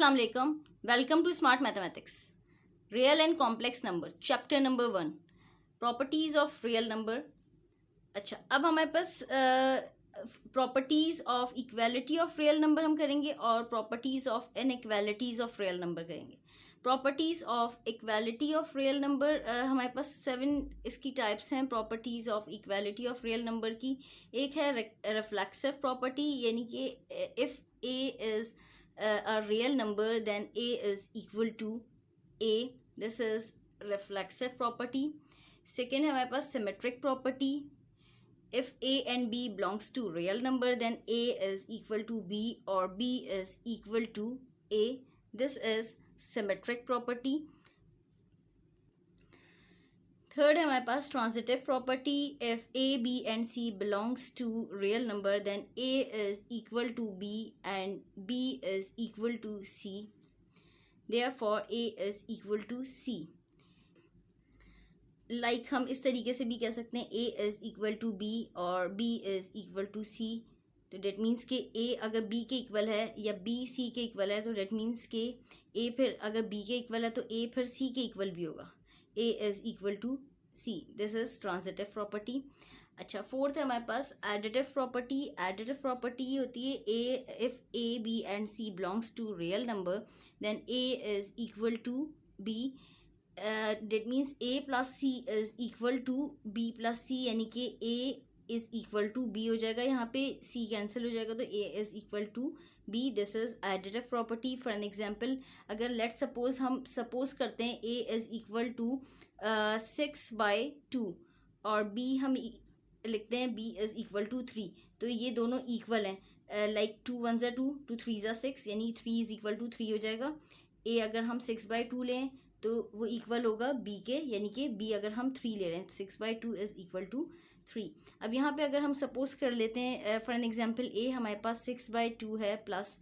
अस्सलाम वालेकुम, welcome to smart mathematics. Real and complex number, chapter number 1, properties of real number. अच्छा, अब हमारे पास properties of equality of real number हम करेंगे और properties of inequalities of real number करेंगे। Properties of equality of real number, हमारे पास 7 इसकी टाइप्स हैं properties of equality of real number की। एक है रिफ्लेक्सिव प्रॉपर्टी, यानी कि if A is a real number then a is equal to a. This is reflexive property. Second है हमारे पास symmetric property. If a and b belongs to real number then a is equal to b or b is equal to a. This is symmetric property. Third है हमारे पास transitive property. If A B and C belongs to real number then A is equal to B and B is equal to C. Therefore A is equal to C. Like हम इस तरीके से भी कह सकते हैं A is equal to B और B is equal to C. तो डेट मीन्स के ए अगर बी के इक्वल है या बी सी के इक्वल है तो डेट मीन्स के ए फिर अगर बी के इक्वल है तो ए फिर सी के इक्वल भी होगा. A is equal to C. This is transitive property. अच्छा, फोर्थ है हमारे पास additive property. Additive property होती है if A, B and C belongs to real number then A is equal to B. That means A plus C is equal to B plus C, यानी कि A is equal to B हो जाएगा. यहाँ पे C cancel हो जाएगा तो A is equal to B. This is additive property. For an example, अगर let's suppose हम suppose करते हैं A is equal to 6/2 और B हम लिखते हैं B is equal to 3, तो ये दोनों इक्वल हैं. लाइक 2 1 ज़ा 2, 2 3 ज़ा 6, यानी 3 is equal to 3 हो जाएगा. A अगर हम 6/2 लें तो वो इक्वल होगा B के, यानी कि B अगर हम 3 ले रहे हैं 6/2 इज़ इक्वल टू 3. अब यहाँ पे अगर हम सपोज कर लेते हैं फॉर एन एग्जांपल A हमारे पास 6/2 है प्लस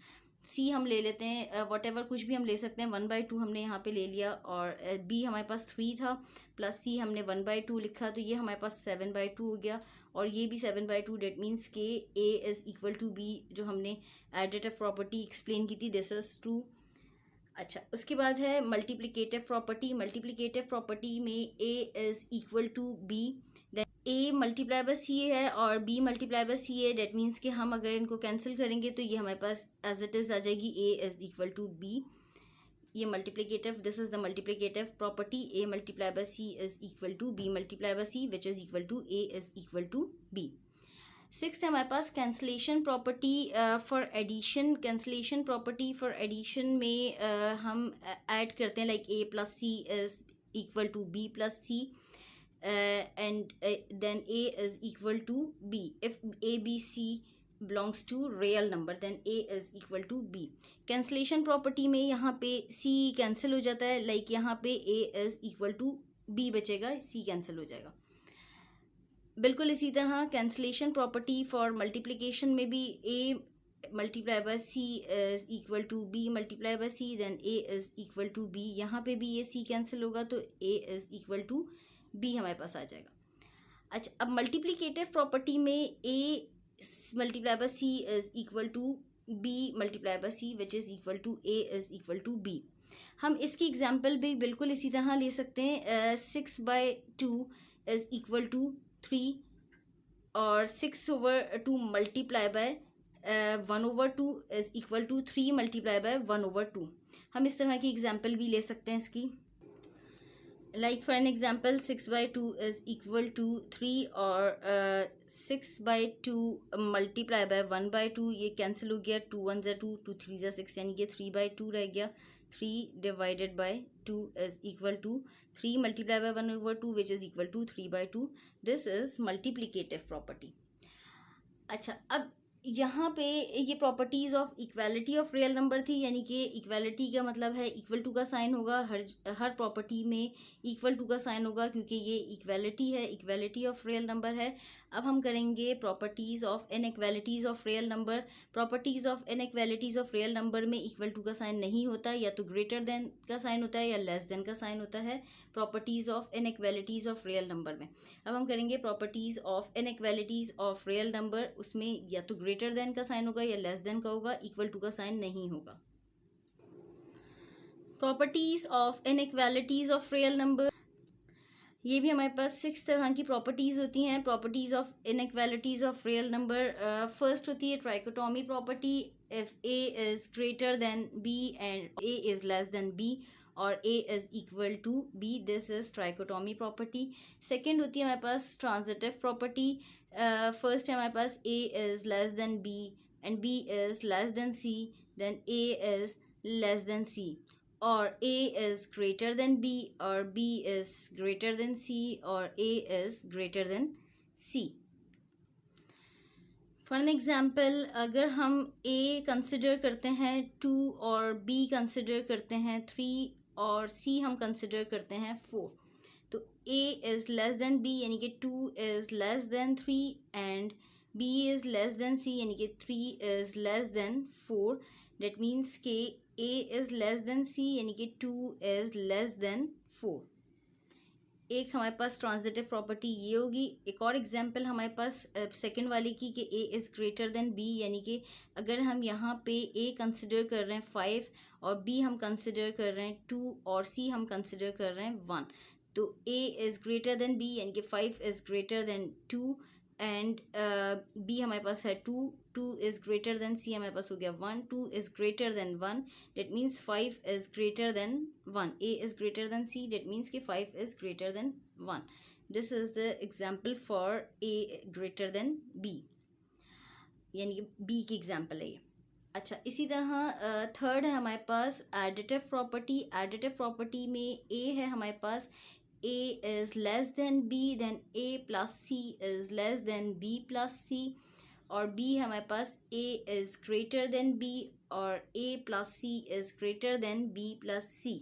C हम ले लेते हैं व्हाटएवर कुछ भी हम ले सकते हैं 1/2 हमने यहाँ पे ले लिया और B हमारे पास 3 था प्लस C हमने 1/2 लिखा तो ये हमारे पास 7/2 हो गया और ये भी 7/2. डेट मीन्स के A is equal to B जो हमने एडिटिव प्रॉपर्टी एक्सप्लेन की थी. This is true. अच्छा, उसके बाद है मल्टीप्लिकेटिव प्रॉपर्टी. मल्टीप्लिकेटिव प्रॉपर्टी में A is equal to B. A multiply by C है और बी मल्टीप्लाई बाय सी है. डेट मीन्स कि हम अगर इनको कैंसिल करेंगे तो ये हमारे पास एज इट इज़ आ जाएगी A is equal to B. ये multiplicative, this is the multiplicative property. A multiply by C is equal to B multiply by C which is equal to A is equal to B. Sixth है हमारे पास cancellation property for addition. Cancellation property for addition में हम add करते हैं like A plus C is equal to B plus C. And then A is equal to B. If A, B, C belongs to real number then A is equal to B. Cancellation property में यहाँ पे C cancel हो जाता है. Like यहाँ पे A is equal to B बचेगा, C cancel हो जाएगा. बिल्कुल इसी तरह कैंसलेशन प्रॉपर्टी फॉर मल्टीप्लिकेशन में भी A multiply by C is equal to B multiply by C then A is equal to B. यहाँ पे भी ये C कैंसिल होगा तो A is equal to B हमारे पास आ जाएगा. अच्छा, अब मल्टीप्लिकेटिव प्रॉपर्टी में A multiply by C is equal to B multiply by C which is equal to A is equal to B. हम इसकी एग्जांपल भी बिल्कुल इसी तरह ले सकते हैं. 6/2 इज़ इक्वल टू 3 और 6/2 multiply by 1/2 is equal to 3 multiply by 1/2. हम इस तरह की एग्जांपल भी ले सकते हैं इसकी. Like for an example 6/2 is equal to 3 और 6/2 मल्टीप्लाई बाय 1/2 ये कैंसिल हो गया. 2 1 ज़ा 2, 2 3 ज़ा 6, यानी कि 3/2 रह गया. 3 divided by 2 is equal to 3 multiply by 1/2 which is equal to 3/2. This is multiplicative property. अच्छा, अब यहाँ पे ये properties of equality of real number थी, यानी कि इक्वालिटी का मतलब है इक्वल टू का साइन होगा. हर प्रॉपर्टी में इक्वल टू का साइन होगा क्योंकि ये इक्वालिटी है, इक्वालिटी ऑफ रियल नंबर है. अब हम करेंगे properties of inequalities of real number. Properties of inequalities of real number में इक्वल टू का साइन नहीं होता, या तो ग्रेटर देन का साइन होता है या लेस देन का साइन होता है properties of inequalities of real number में. अब हम करेंगे properties of inequalities of real number. उसमें या तो ग्रेटर देन का साइन होगा या लेस देन का होगा, इक्वल टू का साइन नहीं होगा. Properties of inequalities of real number, ये भी हमारे पास 6 तरह की प्रॉपर्टीज़ होती हैं. Properties of inequalities of real number. First होती है trichotomy property. If A is greater than B and A is less than B और A is equal to B, this is trichotomy property. Second होती है हमारे पास transitive property. First है हमारे पास A is less than B and B is less than C, then A is less than C, or A is greater than B, or B is greater than C, or A is greater than C. For an example, अगर हम A consider करते हैं 2 और B consider करते हैं 3 और C हम consider करते हैं 4, तो A is less than B यानी कि 2 is less than 3 and B is less than C यानी कि 3 is less than 4. That means कि A is less than C यानी कि 2 is less than 4. एक हमारे पास ट्रांजिटिव प्रॉपर्टी ये होगी. एक और एग्जांपल हमारे पास सेकंड वाले की कि A is greater than B यानी कि अगर हम यहाँ पे A कंसिडर कर रहे हैं 5 और B हम कंसिडर कर रहे हैं 2 और C हम कंसिडर कर रहे हैं 1, तो A is greater than B यानी कि 5 is greater than 2 and B हमारे पास है 2 इज़ ग्रेटर देन C हमारे पास हो गया 1, 2 is greater than 1, that means 5 is greater than 1. A is greater then C, that means कि 5 is greater than 1. This is the example for A greater than B, यानी कि B की example है ये. अच्छा, इसी तरह थर्ड है हमारे पास एडिटिव प्रॉपर्टी. एडिटिव प्रॉपर्टी में A है हमारे पास A is less than B, then A plus C is less than B plus C, और B हमारे पास A is greater than B और A plus C is greater than B plus C.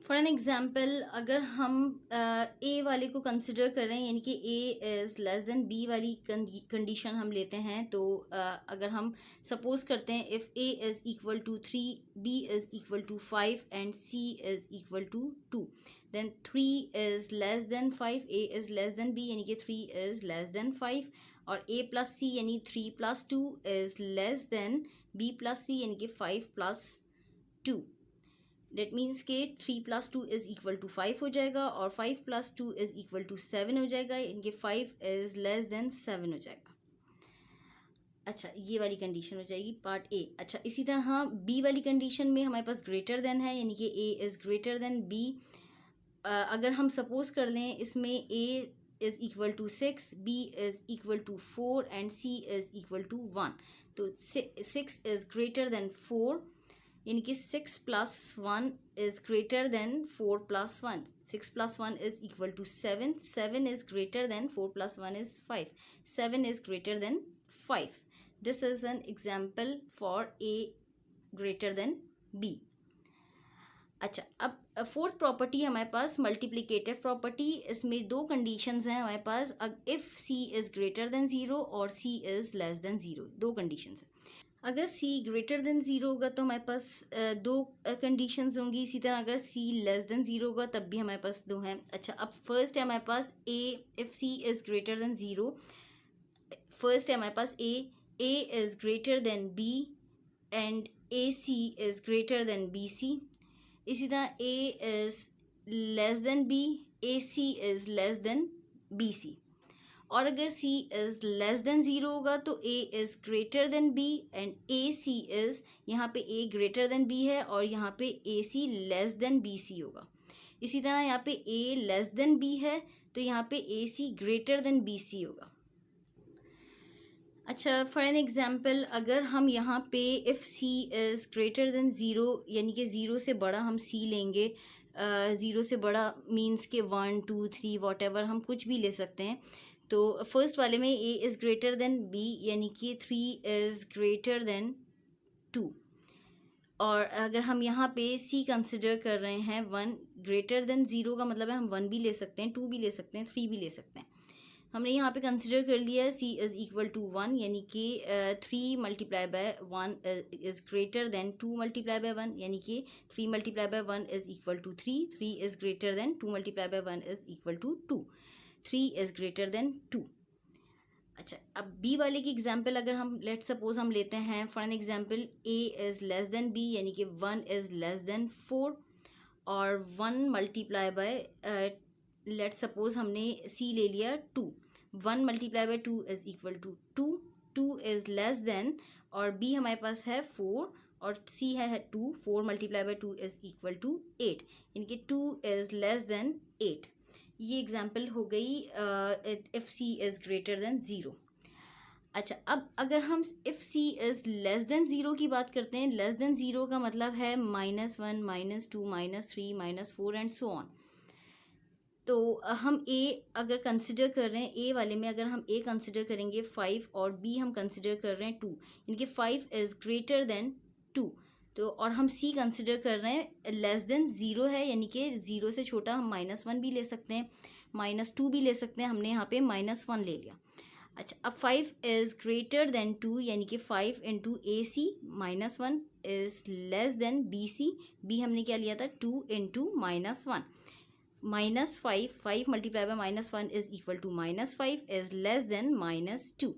For an example, अगर हम A वाले को consider कर रहे हैं यानी कि A is less than B वाली कंडीशन हम लेते हैं, तो अगर हम सपोज करते हैं if A is equal to 3, B is equal to 5 and C is equal to 2, then 3 is less than 5, A is less than B यानी कि 3 इज़ लेस देन 5 और A प्लस C यानी 3 plus 2 is less than B plus C यानी कि 5 plus 2. Date means के 3 plus 2 is equal to 5 हो जाएगा और 5 प्लस 2 इज़ इक्वल टू 7 हो जाएगा, इनके 5 इज़ लेस देन 7 हो जाएगा. अच्छा, ये वाली कंडीशन हो जाएगी पार्ट ए. अच्छा, इसी तरह बी वाली कंडीशन में हमारे पास ग्रेटर देन है यानी कि A is greater than B. अगर हम सपोज कर लें इसमें A is equal to 6, B is equal to 4 and C is equal to 1, तो 6 इज़ ग्रेटर देन 4 यानी कि 6 plus 1 is greater than 4 plus 1. 6 plus 1 is equal to 7. 7 is greater than 4 plus 1 is 5. 7 is greater than 5. This is an example for A greater than B. अच्छा, अब fourth property हमारे पास multiplicative property. इसमें दो conditions हैं हमारे पास, if C is greater than 0 और सी is less than 0. दो कंडीशंस हैं. अगर C ग्रेटर देन 0 होगा तो हमारे पास दो कंडीशंस होंगी. इसी तरह अगर C लेस देन 0 होगा तब भी हमारे पास दो हैं. अच्छा, अब फर्स्ट है हमारे पास A. If C is greater than 0, first है हमारे पास A is greater than B and AC is greater then BC. इसी तरह A is less than B, AC is less then BC. और अगर C इज़ लेस देन 0 होगा तो A is greater than B and AC is, यहाँ पे A greater than B है और यहाँ पे AC लेस देन BC होगा. इसी तरह यहाँ पे A लेस देन B है तो यहाँ पे AC ग्रेटर देन BC होगा. अच्छा, फॉर एन एग्जाम्पल, अगर हम यहाँ पे if C is greater than 0 यानी कि 0 से बड़ा हम C लेंगे, 0 से बड़ा मीन्स के 1 2 3 वॉट एवर हम कुछ भी ले सकते हैं. तो फर्स्ट वाले में A is greater than B यानी कि 3 इज़ ग्रेटर देन 2, और अगर हम यहाँ पे C कंसिडर कर रहे हैं 1 ग्रेटर देन 0 का मतलब है हम 1 भी ले सकते हैं, 2 भी ले सकते हैं, 3 भी ले सकते हैं. हमने यहाँ पे कंसिडर कर लिया है C इज़ इक्वल टू 1 यानी कि 3 multiply by 1 is greater than 2 multiply by 1 यानी कि 3 multiply by 1 is equal to 3. 3 is greater than 2 multiply by 1 is equal to 2. 3 is greater than 2. अच्छा, अब बी वाले की एग्जांपल अगर हम लेट सपोज हम लेते हैं for an example A is less than B, यानी कि 1 इज़ लेस देन 4 और 1 मल्टीप्लाई बाय लेट सपोज हमने सी ले लिया 2, 1 multiply by 2 is equal to 2, 2 is less than, और बी हमारे पास है 4 और सी है 2, 4 multiply by 2 is equal to 8, यानी कि 2 इज़ लेस देन 8। ये एग्जाम्पल हो गई if C is greater than 0। अच्छा, अब अगर हम if C is less than 0 की बात करते हैं, लेस देन 0 का मतलब है -1 -2 -3 -4 एंड सो ऑन। तो हम ए अगर कंसिडर कर रहे हैं, ए वाले में अगर हम ए कंसिडर करेंगे 5 और बी हम कंसिडर कर रहे हैं 2, इनके 5 इज़ ग्रेटर देन 2, तो और हम सी कंसिडर कर रहे हैं लेस देन 0 है, यानी कि 0 से छोटा हम -1 भी ले सकते हैं, -2 भी ले सकते हैं, हमने यहाँ पे -1 ले लिया। अच्छा, अब 5 इज़ ग्रेटर देन 2, यानी कि 5 into A C -1 is less than B C, B हमने क्या लिया था 2 into -1, -5, 5 multiply by -1 is equal to -5 is less than -2।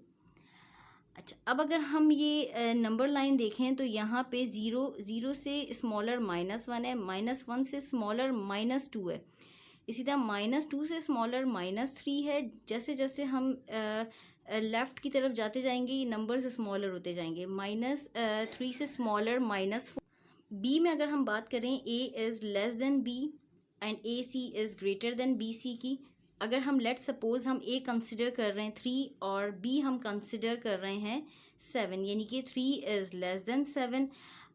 अच्छा, अब अगर हम ये नंबर लाइन देखें तो यहाँ पे 0 से स्मॉलर -1 है, -1 से स्मॉलर -2 है, इसी तरह -2 से स्मॉलर -3 है। जैसे जैसे हम लेफ़्ट की तरफ जाते जाएंगे ये नंबर्स स्मॉलर होते जाएंगे, -3 से स्मॉलर -4। बी में अगर हम बात करें A is less than B and A C is greater than B C की, अगर हम लेट सपोज हम ए कंसिडर कर रहे हैं 3 और बी हम कंसिडर कर रहे हैं 7, यानी कि 3 इज़ लेस देन 7,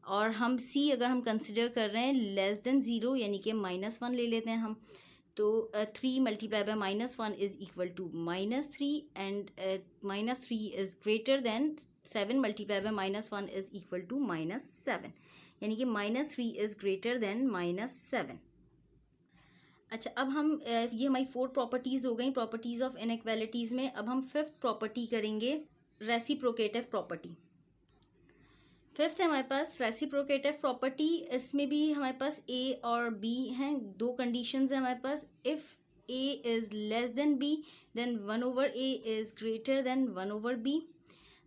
और हम सी अगर हम कंसिडर कर रहे हैं लेस देन 0, यानी कि -1 ले लेते हैं हम, तो 3 multiply by -1 is equal to -3 and -3 is greater than 7 multiply by -1 is equal to -7, यानी कि -3 इज़ ग्रेटर देन -7। अच्छा, अब हम ये हमारी 4 प्रॉपर्टीज़ हो गई प्रॉपर्टीज़ ऑफ इनइक्वालिटीज़ में। अब हम 5th प्रॉपर्टी करेंगे, रेसिप्रोकेटिव प्रॉपर्टी। 5th है हमारे पास रेसिप्रोकेटिव प्रॉपर्टी, इसमें भी हमारे पास ए और बी हैं, दो कंडीशंस हैं हमारे पास। If A is less than B then 1/a is greater than 1/b।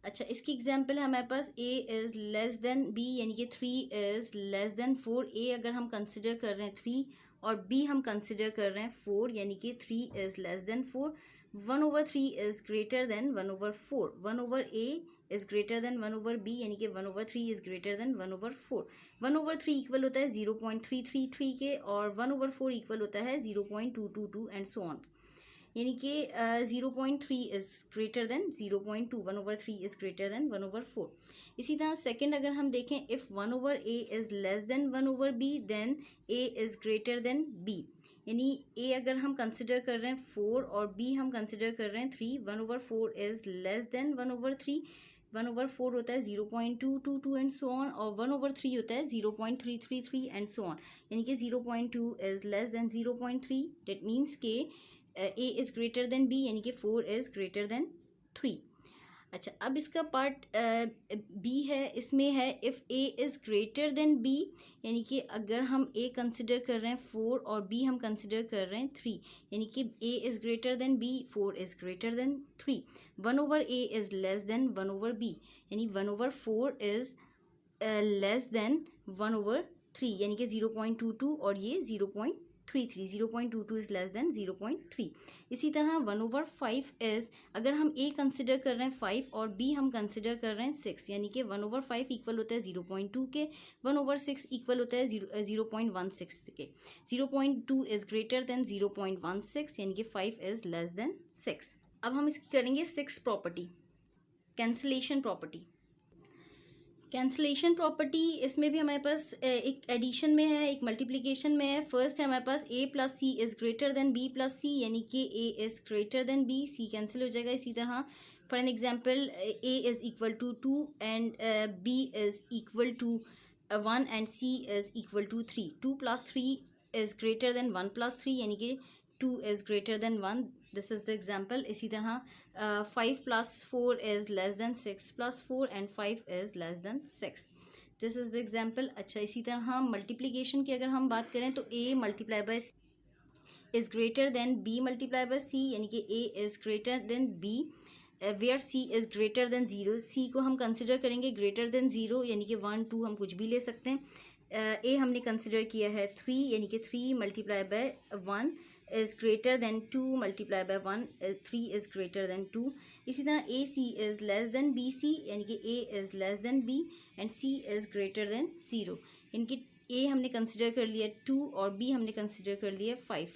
अच्छा, इसकी एग्जांपल है हमारे पास A is less than B, यानी कि 3 इज़ लेस देन 4। ए अगर हम कंसिडर कर रहे हैं 3 और बी हम कंसिडर कर रहे हैं 4, यानी कि 3 is less then 4। 1/3 is greater than 1/4। 1/a is greater than 1/b, यानी कि 1/3 इज़ ग्रेटर देन 1/4। 1/3 इक्वल होता है 0.333 के, और 1/4 इक्वल होता है 0.222 एंड सो ऑन, यानी कि 0.3 is greater than 0.2, 1/3 is greater than 1/4। इसी तरह सेकंड अगर हम देखें, if 1/a is less than 1/b then a is greater than b, यानी a अगर हम कंसिडर कर रहे हैं 4 और b हम कंसिडर कर रहे हैं 3, 1/4 इज़ लेस देन 1/3, 1/4 होता है 0.222 एंड सो ऑन, और 1/3 होता है 0.333 एंड सो ऑन, यानी कि 0.2 is less than 0.3, that means के A is greater than B, यानी कि 4 इज़ ग्रेटर देन 3। अच्छा, अब इसका पार्ट बी है, इसमें है if A is greater than B, यानी कि अगर हम ए कंसिडर कर रहे हैं 4 और बी हम कंसिडर कर रहे हैं 3, यानी कि A is greater than B, 4 is greater than 3। 1/a is less than 1/b, यानी 1/4 इज़ लेस देन 1/3, यानी कि 0.22 और ये 0.33, 0.22 इज़ लेस देन 0.3। इसी तरह 1/5 इज़, अगर हम ए कंसिडर कर रहे हैं 5 और बी हम कंसिडर कर रहे हैं 6, यानी कि 1/5 इक्वल होता है 0.2 के, 1/6 इक्वल होता है 0.16 के। 0.2 इज़ ग्रेटर देन 0.16, यानी कि 5 इज़ लेस देन 6। अब हम इसकी करेंगे 6th property, cancellation property. Cancellation property, इसमें भी हमारे पास एक एडिशन में है, एक मल्टीप्लिकेशन में है। फर्स्ट है हमारे पास a plus C is greater than b plus C, यानी कि a is greater than b, c cancel हो जाएगा। इसी तरह for an example a is equal to 2 and b is equal to 1 and c is equal to 3। 2 plus 3 is greater than 1 plus 3, यानी कि 2 is greater than 1, this is the example. इसी तरह 5 plus 4 is less then 6 plus 4 and 5 is less then 6, this is the example. अच्छा, इसी तरह multiplication की अगर हम बात करें तो a multiply by is greater than b multiply by c, यानी कि a is greater than b where C is greater than zero, C को हम कंसिडर करेंगे ग्रेटर देन ज़ीरो, यानी कि 1 2 हम कुछ भी ले सकते हैं। ए हमने कंसिडर किया है 3, यानी कि 3 multiply by 1 is greater than 2 multiply by 1, 3 is greater than 2। इसी तरह A C is less than B C, यानी कि A is less than B and C is greater than zero. इनकी ए हमने कंसिडर कर लिया 2 और बी हमने कंसिडर कर लिया 5,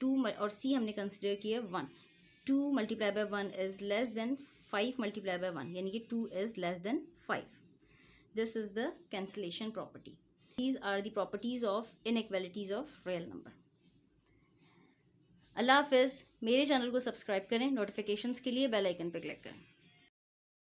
2 और सी हमने कंसिडर किया 1। 2 multiply by 1 is less than 5 multiply by 1, यानी कि 2 is less than 5। This is the cancellation property. These are the properties of inequalities of real number. अल्लाह हाफिज़। मेरे चैनल को सब्सक्राइब करें, नोटिफिकेशंस के लिए बेल आइकन पर क्लिक करें।